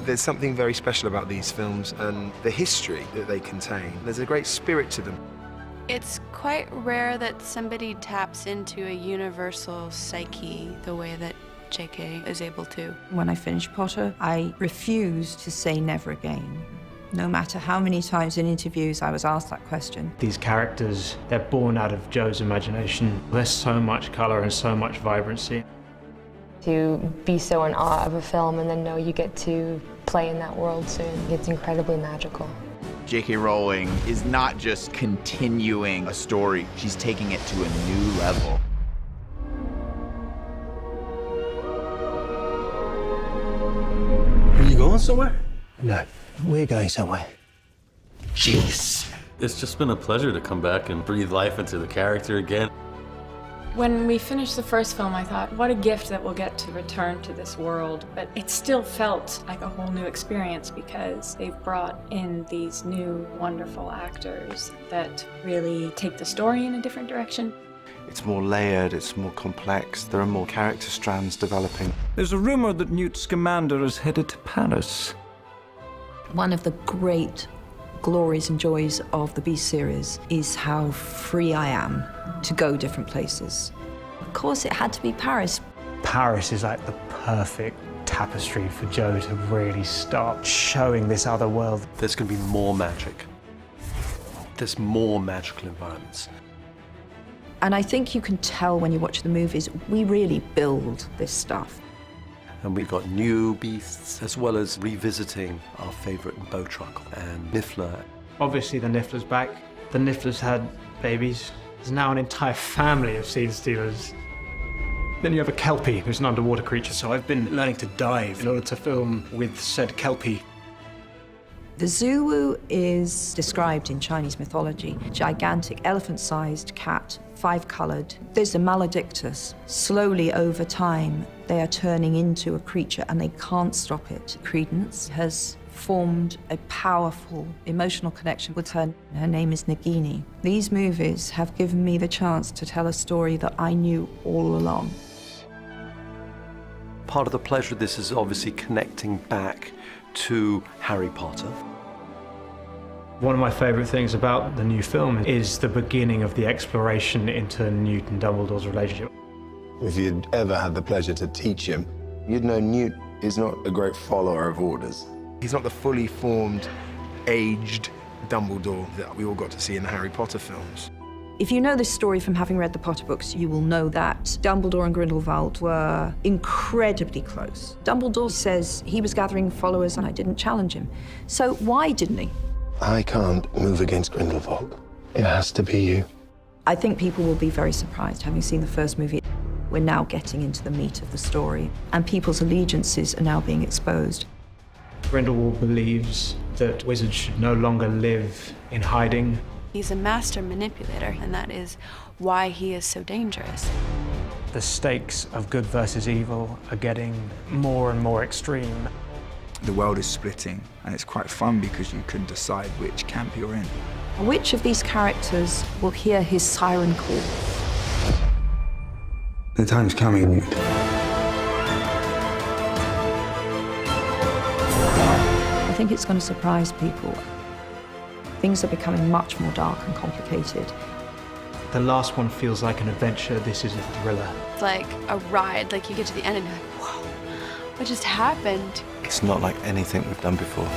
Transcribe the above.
There's something very special about these films and the history that they contain. There's a great spirit to them. It's quite rare that somebody taps into a universal psyche the way that JK is able to. When I finished Potter, I refused to say never again. No matter how many times in interviews I was asked that question. These characters, they're born out of Joe's imagination. There's so much colour and so much vibrancy. To be so in awe of a film and then know you get to play in that world soon, it's incredibly magical. J.K. Rowling is not just continuing a story, she's taking it to a new level. Are you going somewhere? No, we're going somewhere. Jeez. It's just been a pleasure to come back and breathe life into the character again. When we finished the first film, I thought, what a gift that we'll get to return to this world. But it still felt like a whole new experience because they've brought in these new, wonderful actors that really take the story in a different direction. It's more layered, it's more complex, there are more character strands developing. There's a rumor that Newt Scamander is headed to Paris. One of the great glories and joys of the Beast series is how free I am to go different places. Of course, it had to be Paris. Paris is like the perfect tapestry for Joe to really start showing this other world. There's going to be more magic. There's more magical environments. And I think you can tell when you watch the movies, we really build this stuff. And we've got new beasts, as well as revisiting our favourite Bowtruckle and Niffler. Obviously, the Niffler's back. The Niffler's had babies. There's now an entire family of seed stealers. Then you have a Kelpie, who's an underwater creature, so I've been learning to dive in order to film with said Kelpie. The Zulu is described in Chinese mythology. Gigantic elephant-sized cat, 5-coloured. There's the Maledictus. Slowly over time, they are turning into a creature and they can't stop it. Credence has formed a powerful emotional connection with her. Her name is Nagini. These movies have given me the chance to tell a story that I knew all along. Part of the pleasure of this is obviously connecting back to Harry Potter. One of my favourite things about the new film is the beginning of the exploration into Newt and Dumbledore's relationship. If you'd ever had the pleasure to teach him, you'd know Newt is not a great follower of orders. He's not the fully formed, aged Dumbledore that we all got to see in the Harry Potter films. If you know this story from having read the Potter books, you will know that Dumbledore and Grindelwald were incredibly close. Dumbledore says he was gathering followers and I didn't challenge him. So why didn't he? I can't move against Grindelwald. It has to be you. I think people will be very surprised, having seen the first movie. We're now getting into the meat of the story, and people's allegiances are now being exposed. Grindelwald believes that wizards should no longer live in hiding. He's a master manipulator, and that is why he is so dangerous. The stakes of good versus evil are getting more and more extreme. The world is splitting, and it's quite fun because you can decide which camp you're in. Which of these characters will hear his siren call? The time's coming, Newt. I think it's going to surprise people. Things are becoming much more dark and complicated. The last one feels like an adventure. This is a thriller. It's like a ride, like you get to the end and you're like, whoa, what just happened? It's not like anything we've done before.